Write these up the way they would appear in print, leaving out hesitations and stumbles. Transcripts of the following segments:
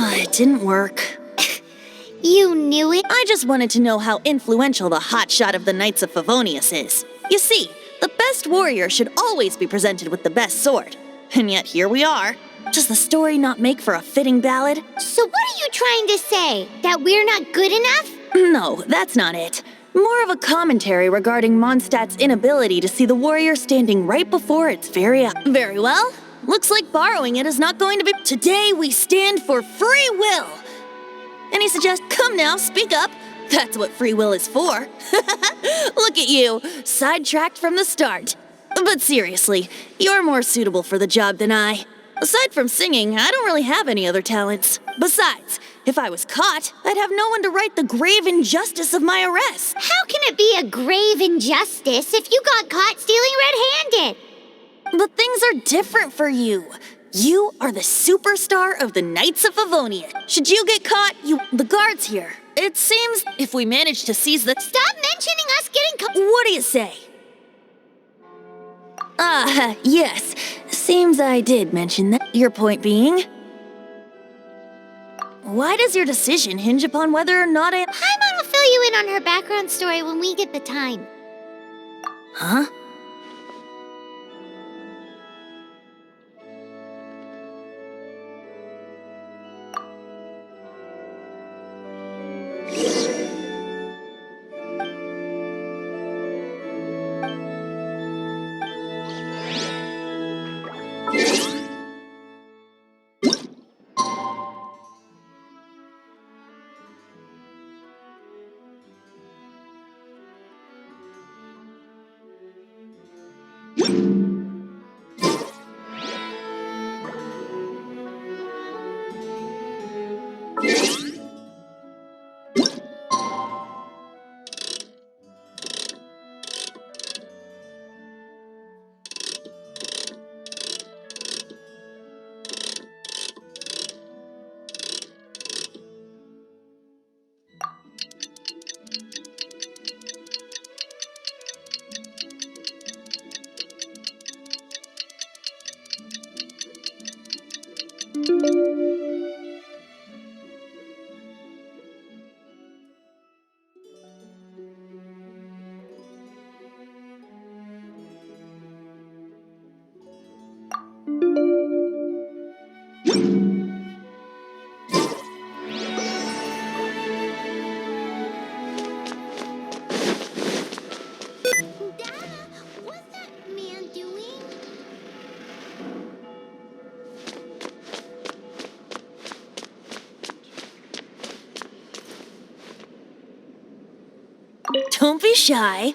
It didn't work. You knew it? I just wanted to know how influential the hotshot of the Knights of Favonius is. You see, the best warrior should always be presented with the best sword. And yet here we are. Does the story not make for a fitting ballad? So what are you trying to say? That we're not good enough? No, that's not it. More of a commentary regarding Mondstadt's inability to see the warrior standing right before its very eyes. Very well. Looks like borrowing it is not going to be. Today we stand for free will. And he suggests, come now, speak up. That's what free will is for. Look at you, sidetracked from the start. But seriously, you're more suitable for the job than I. Aside from singing, I don't really have any other talents. Besides, if I was caught, I'd have no one to right the grave injustice of my arrest. How can it be a grave injustice if you got caught stealing red-handed? But things are different for you. You are the superstar of the Knights of Favonius. Should you get caught, the guards here. It seems if we manage to seize the— Stop mentioning us getting caught. What do you say? Yes. Seems I did mention that. Your point being? Why does your decision hinge upon whether or not Paimon will fill you in on her background story when we get the time. Huh? What's that man doing? Don't be shy.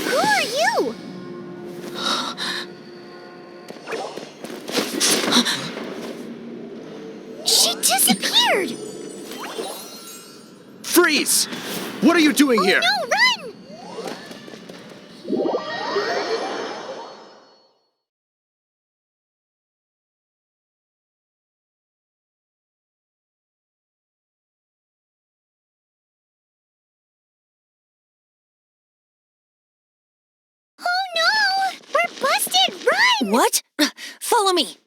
Who are you? She disappeared! Freeze! What are you doing here? No, run! Oh no! We're busted! Run! What? Follow me.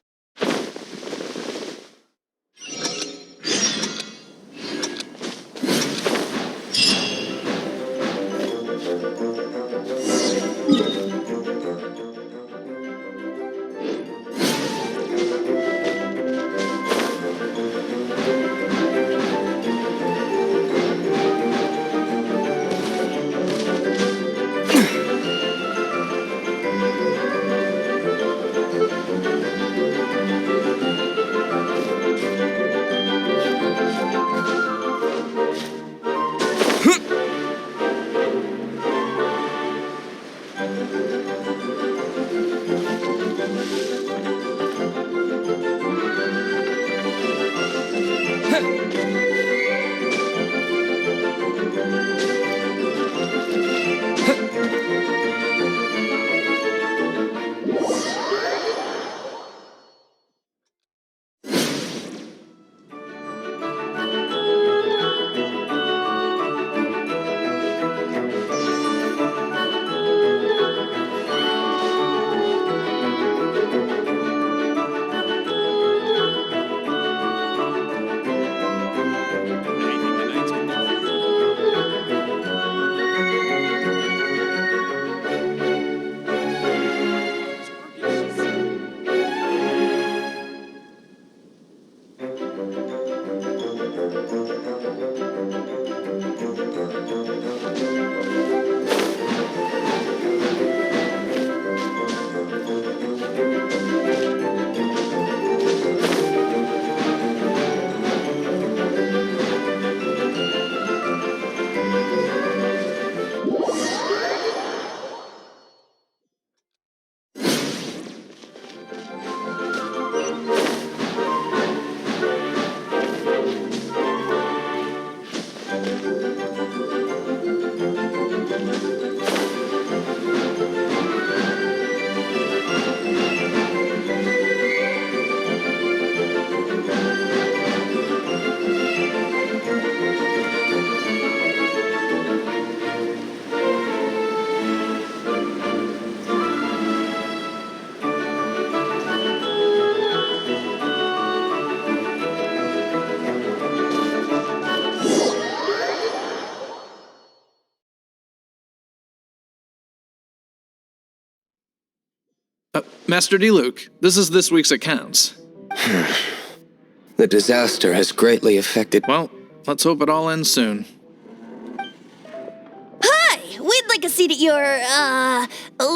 Master D-Luke, this is this week's accounts. The disaster has greatly affected... Well, let's hope it all ends soon. Hi! We'd like a seat at your,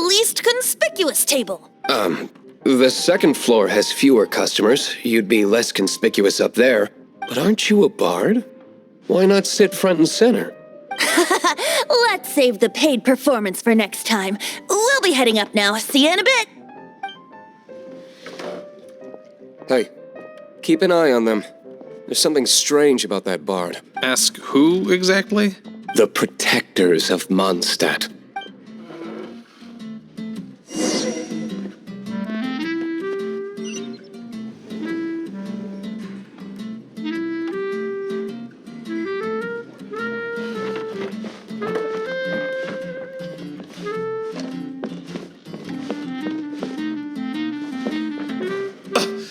least conspicuous table. The second floor has fewer customers. You'd be less conspicuous up there. But aren't you a bard? Why not sit front and center? Let's save the paid performance for next time. We'll be heading up now. See you in a bit. Hey, keep an eye on them. There's something strange about that bard. Ask who exactly? The protectors of Mondstadt.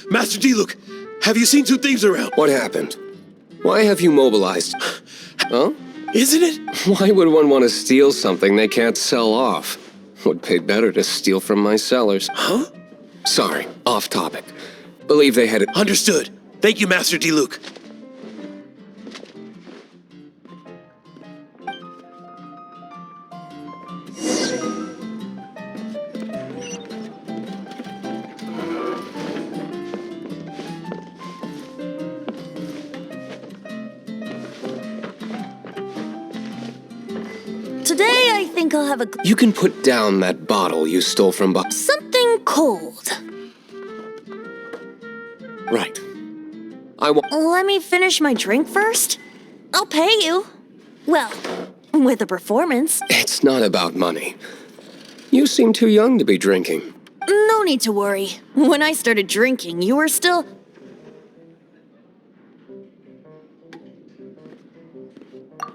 Master Diluc, have you seen two thieves around? What happened? Why have you mobilized? Huh? Isn't it? Why would one want to steal something they can't sell off? Would pay better to steal from my sellers. Huh? Sorry, off topic. Believe they had it. Understood. Thank you, Master Diluc. Today, I think I'll have You can put down that bottle you stole from something cold. Right. I want. Let me finish my drink first. I'll pay you. Well, with a performance. It's not about money. You seem too young to be drinking. No need to worry. When I started drinking, you were still...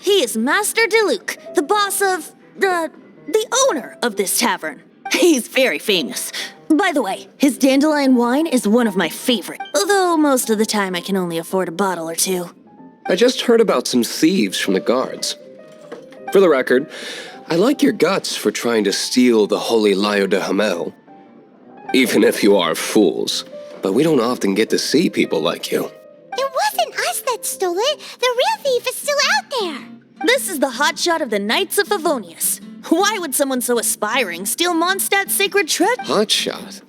He is Master Diluc, the boss of... the owner of this tavern. He's very famous. By the way, his dandelion wine is one of my favorite, although most of the time I can only afford a bottle or two. I just heard about some thieves from the guards. For the record, I like your guts for trying to steal the Holy Lyre de Hamel. Even if you are fools. But we don't often get to see people like you. It wasn't us that stole it. The real thief is still out there. This is the hotshot of the Knights of Favonius. Why would someone so aspiring steal Mondstadt's sacred treasure? Hotshot.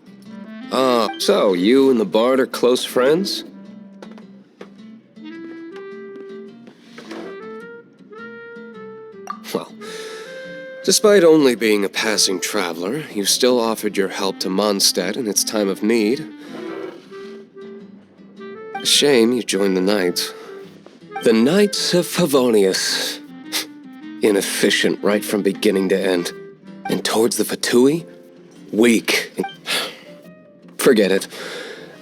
So you and the bard are close friends? Well, despite only being a passing traveler, you still offered your help to Mondstadt in its time of need. A shame you joined the Knights. The Knights of Favonius. Inefficient right from beginning to end. And towards the Fatui, weak. Forget it.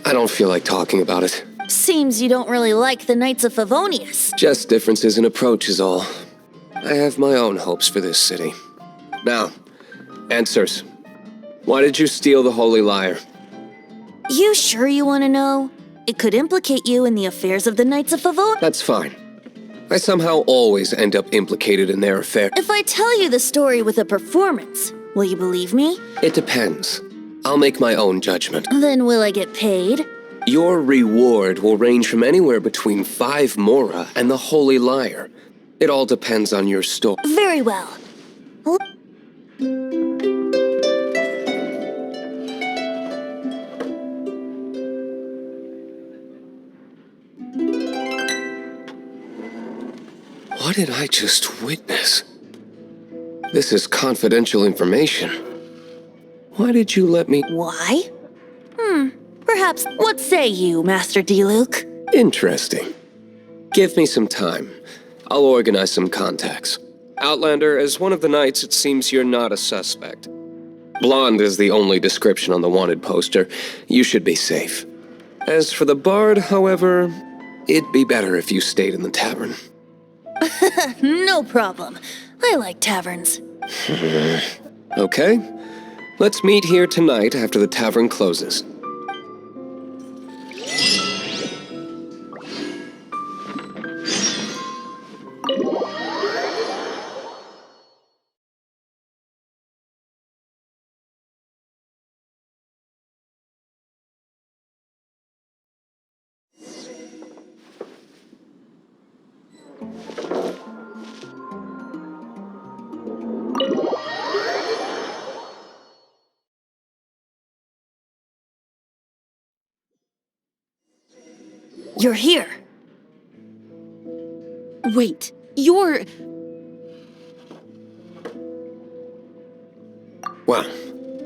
I don't feel like talking about it. Seems you don't really like the Knights of Favonius. Just differences in approach is all. I have my own hopes for this city. Now, answers. Why did you steal the Holy Lyre? You sure you want to know? It could implicate you in the affairs of the Knights of Favonius. That's fine. I somehow always end up implicated in their affair. If I tell you the story with a performance, will you believe me? It depends. I'll make my own judgment. Then will I get paid? Your reward will range from anywhere between 5 mora and the Holy Lyre. It all depends on your story. Very well. What did I just witness? This is confidential information. Why did you let me... Why? Perhaps. What say you, Master Diluc? Interesting. Give me some time. I'll organize some contacts. Outlander, as one of the knights, it seems you're not a suspect. Blonde is the only description on the wanted poster. You should be safe. As for the bard, however, it'd be better if you stayed in the tavern. No problem. I like taverns. Okay. Let's meet here tonight after the tavern closes. You're here. Wait, you're... Well,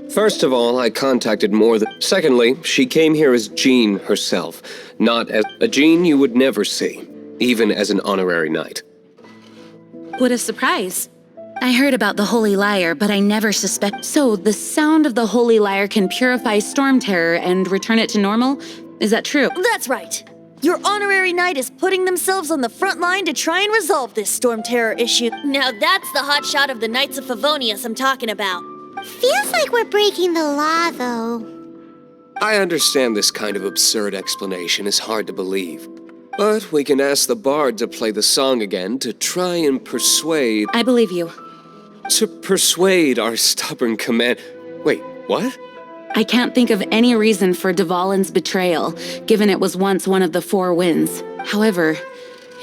first of all, I contacted more than... Secondly, she came here as Jean herself, not as a Jean you would never see, even as an honorary knight. What a surprise. I heard about the Holy Lyre, but I never suspect. So, the sound of the Holy Lyre can purify Storm Terror and return it to normal? Is that true? That's right. Your honorary knight is putting themselves on the front line to try and resolve this Storm Terror issue. Now that's the hot shot of the Knights of Favonius I'm talking about. Feels like we're breaking the law, though. I understand this kind of absurd explanation is hard to believe. But we can ask the bard to play the song again to try and persuade... I believe you. To persuade our stubborn command... Wait, what? I can't think of any reason for Dvalin's betrayal, given it was once one of the Four Winds. However,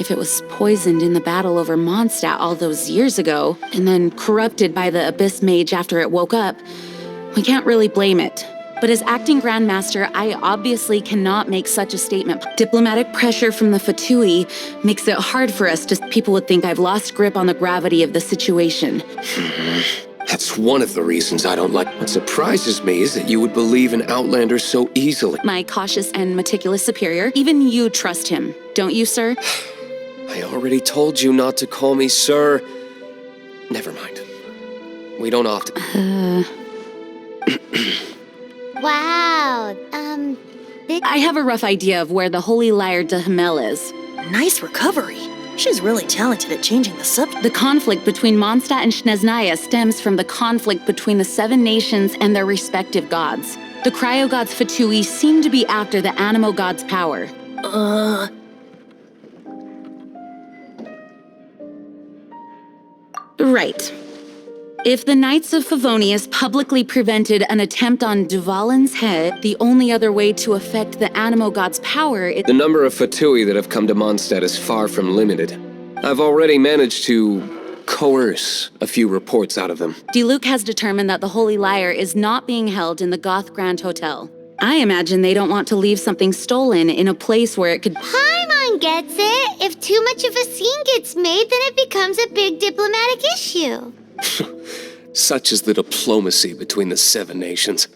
if it was poisoned in the battle over Mondstadt all those years ago, and then corrupted by the Abyss Mage after it woke up, we can't really blame it. But as acting Grandmaster, I obviously cannot make such a statement. Diplomatic pressure from the Fatui makes it hard for us to... People would think I've lost grip on the gravity of the situation. That's one of the reasons I don't like... What surprises me is that you would believe in Outlander so easily. My cautious and meticulous superior, even you trust him, don't you, sir? I already told you not to call me sir. Never mind. We don't often... Wow, I have a rough idea of where the Holy Lyre de Himmel is. Nice recovery. She's really talented at changing the subject. The conflict between Mondstadt and Snezhnaya stems from the conflict between the Seven Nations and their respective gods. The cryo-gods Fatui seem to be after the Animo god's power. Right. If the Knights of Favonius publicly prevented an attempt on Dvalin's head, the only other way to affect the Animo god's power is... The number of Fatui that have come to Mondstadt is far from limited. I've already managed to coerce a few reports out of them. Diluc has determined that the Holy Lyre is not being held in the Goth Grand Hotel. I imagine they don't want to leave something stolen in a place where it could... Paimon gets it. If too much of a scene gets made, then it becomes a big diplomatic issue. Such is the diplomacy between the Seven Nations.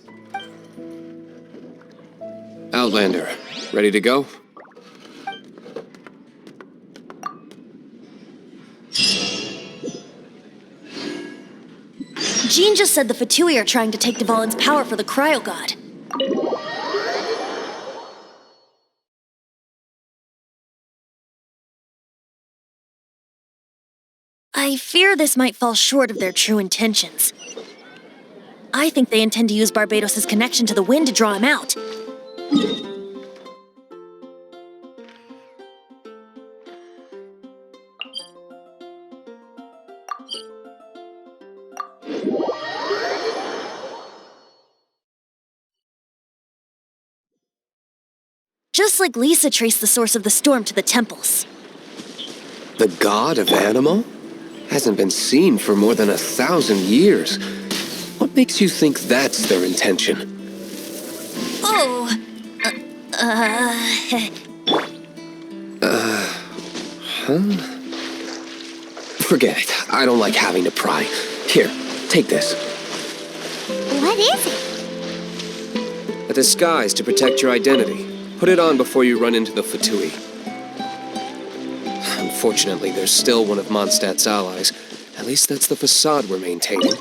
Outlander, ready to go? Jean just said the Fatui are trying to take Dvalin's power for the cryo god. I fear this might fall short of their true intentions. I think they intend to use Barbados' connection to the wind to draw him out. Just like Lisa traced the source of the storm to the temples. The god of Animo? Hasn't been seen for more than 1,000 years. What makes you think that's their intention? Oh, Forget it. I don't like having to pry. Here, take this. What is it? A disguise to protect your identity. Put it on before you run into the Fatui. Unfortunately, there's still one of Mondstadt's allies. At least that's the facade we're maintaining.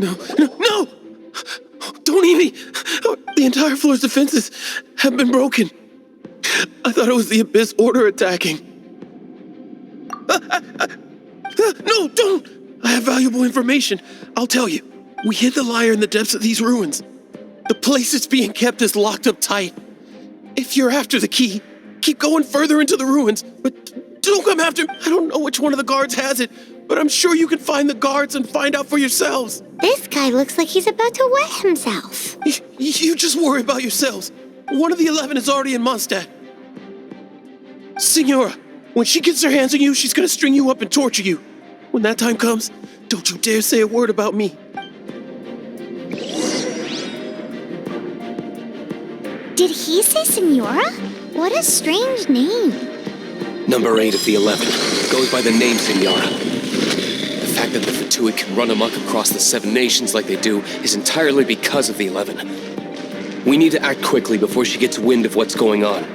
No! Don't eat me! The entire floor's defenses have been broken. I thought it was the Abyss Order attacking. valuable information. I'll tell you. We hid the lyre in the depths of these ruins. The place it's being kept is locked up tight. If you're after the key, keep going further into the ruins, but don't come after me. I don't know which one of the guards has it, but I'm sure you can find the guards and find out for yourselves. This guy looks like he's about to wet himself. You just worry about yourselves. One of the 11 is already in Mondstadt. Signora, when she gets her hands on you, she's gonna string you up and torture you. When that time comes, don't you dare say a word about me. Did he say Senora? What a strange name. Number 8 of the 11 goes by the name Senora. The fact that the Fatui can run amok across the 7 nations like they do is entirely because of the 11. We need to act quickly before she gets wind of what's going on.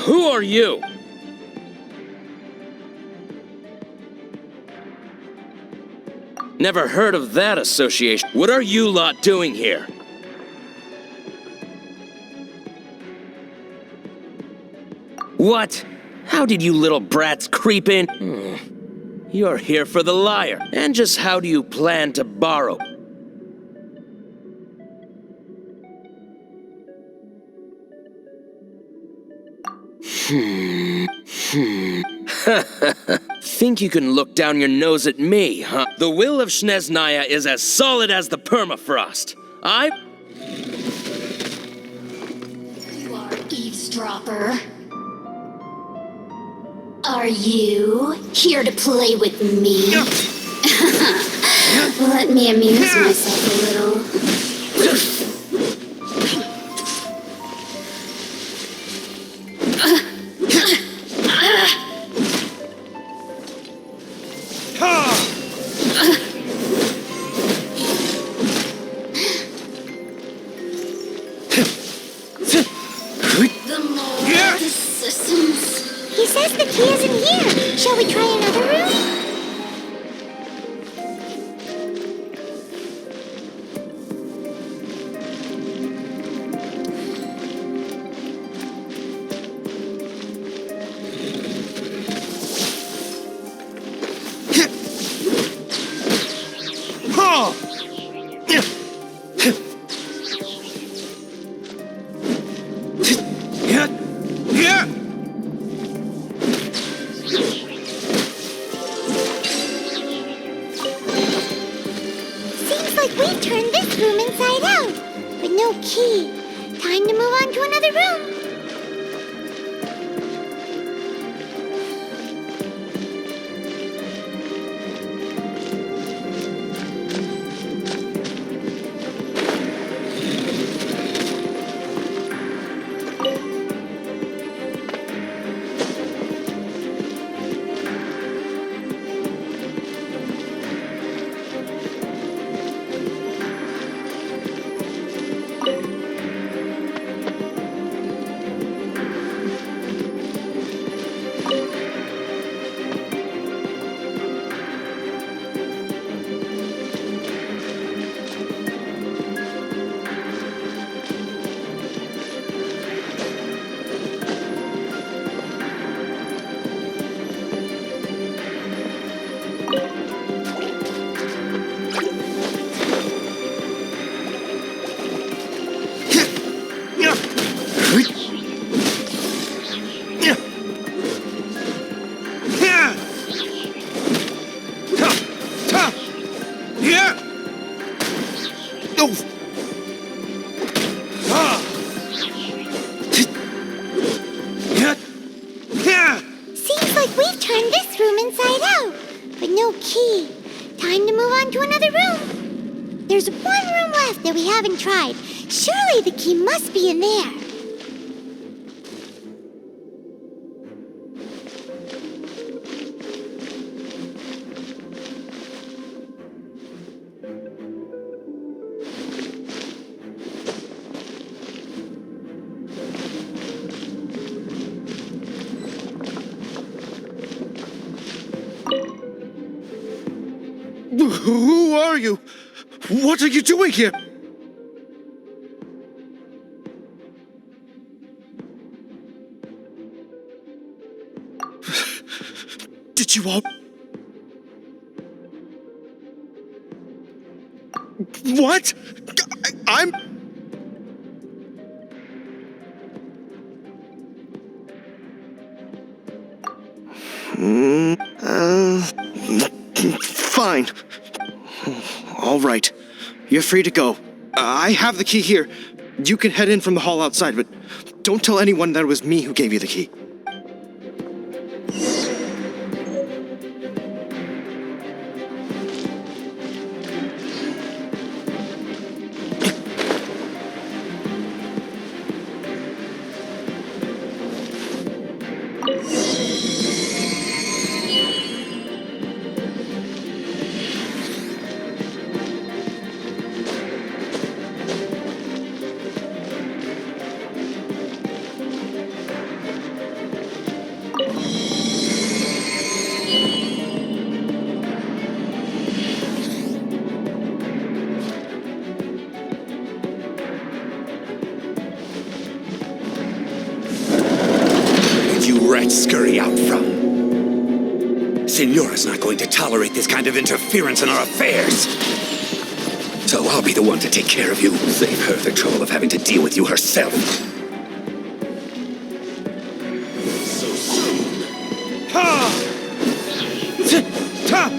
Who are you? Never heard of that association. What are you lot doing here? What? How did you little brats creep in? You're here for the lyre. And just how do you plan to borrow? Think you can look down your nose at me, huh? The will of Snezhnaya is as solid as the permafrost. You are eavesdropper. Are you here to play with me? Let me amuse myself a little. The more assistance. He says the key isn't here. Shall we try another room? Seems like we've turned this room inside out, but no key. Time to move on to another room. Seems like we've turned this room inside out, but no key. Time to move on to another room. There's one room left that we haven't tried. Surely the key must be in there. Who are you? What are you doing here? Did you all... What? I'm... Fine. All right. You're free to go. I have the key here. You can head in from the hall outside, but don't tell anyone that it was me who gave you the key. You rats scurry out from? Senora's not going to tolerate this kind of interference in our affairs. So I'll be the one to take care of you. Save her the trouble of having to deal with you herself. So soon. Ha! Ha!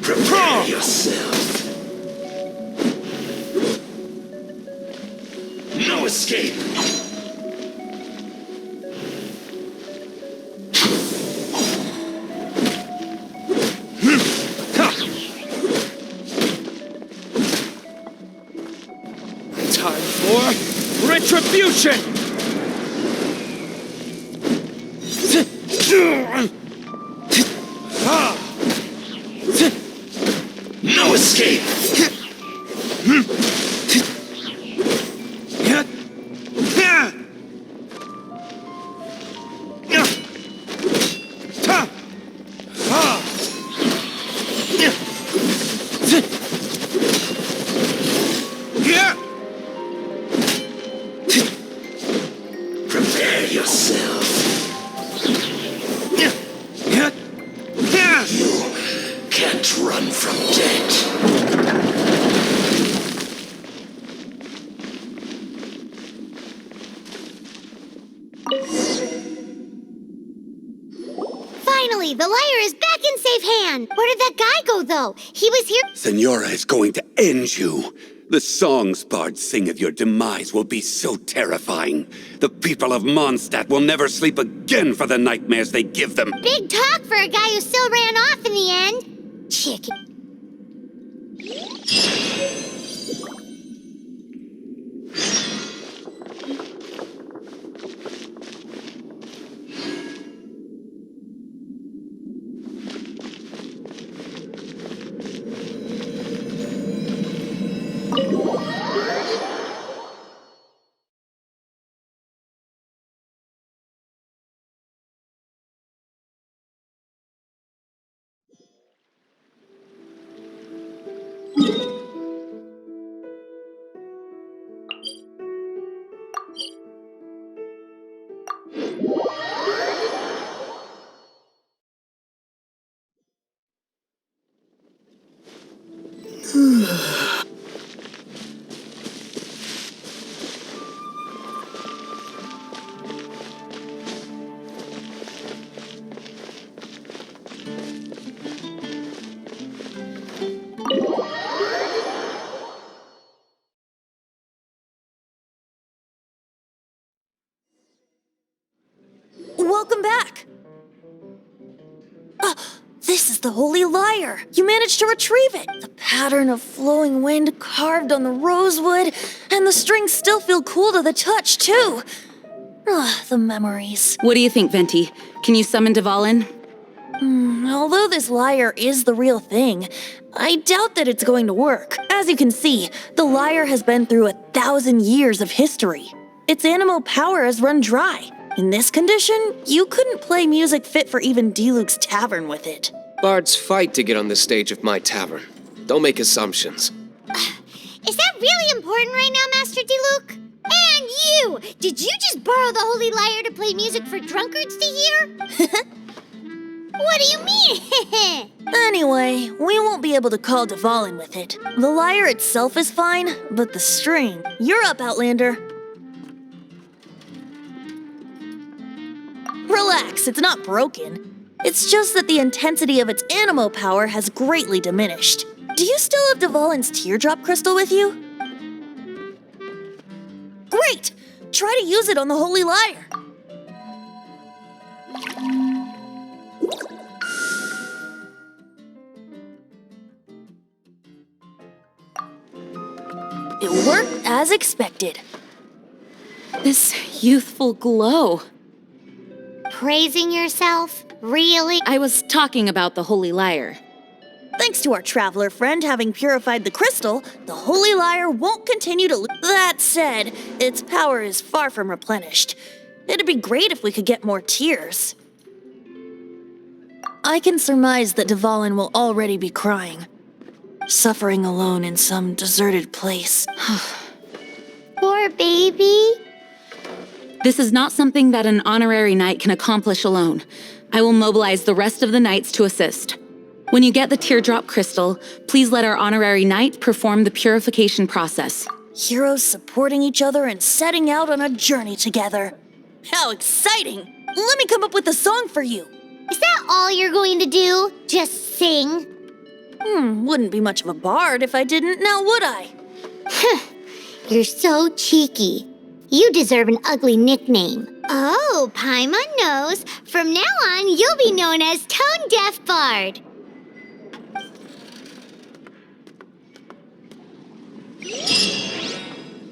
Prepare yourself. No escape! Time for retribution! No escape! Prepare yourself. You can't run from death. Finally, the lyre is back in safe hand. Where did that guy go, though? He was here. Senora is going to end you. The songs bards sing of your demise will be so terrifying. The people of Mondstadt will never sleep again for the nightmares they give them. Big talk for a guy who still ran off in the end. Chicken. Welcome back! This is the Holy Lyre! You managed to retrieve it! The pattern of flowing wind carved on the rosewood, and the strings still feel cool to the touch, too! The memories. What do you think, Venti? Can you summon Dvalin? Although this lyre is the real thing, I doubt that it's going to work. As you can see, the lyre has been through 1,000 years of history. Its animal power has run dry. In this condition, you couldn't play music fit for even Diluc's tavern with it. Bards fight to get on the stage of my tavern. Don't make assumptions. Is that really important right now, Master Diluc? And you! Did you just borrow the Holy Lyre to play music for drunkards to hear? What do you mean? Anyway, we won't be able to call Dvalin with it. The lyre itself is fine, but the string... You're up, Outlander. Relax, it's not broken. It's just that the intensity of its animo power has greatly diminished. Do you still have Dvalin's teardrop crystal with you? Great! Try to use it on the Holy Lyre. It worked as expected. This youthful glow. Praising yourself? Really? I was talking about the Holy Lyre. Thanks to our traveler friend having purified the crystal, the Holy Lyre won't continue to That said, its power is far from replenished. It'd be great if we could get more tears. I can surmise that Dvalin will already be crying, suffering alone in some deserted place. Poor baby. This is not something that an honorary knight can accomplish alone. I will mobilize the rest of the knights to assist. When you get the teardrop crystal, please let our honorary knight perform the purification process. Heroes supporting each other and setting out on a journey together. How exciting! Let me come up with a song for you. Is that all you're going to do? Just sing? Wouldn't be much of a bard if I didn't, now would I? You're so cheeky. You deserve an ugly nickname. Oh, Paimon knows. From now on, you'll be known as Tone Deaf Bard.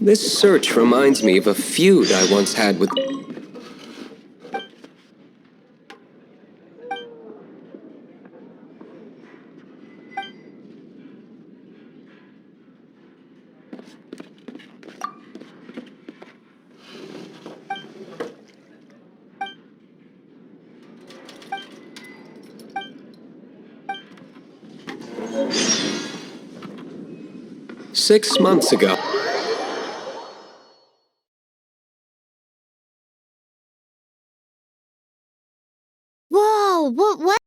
This search reminds me of a feud I once had with... Six months ago.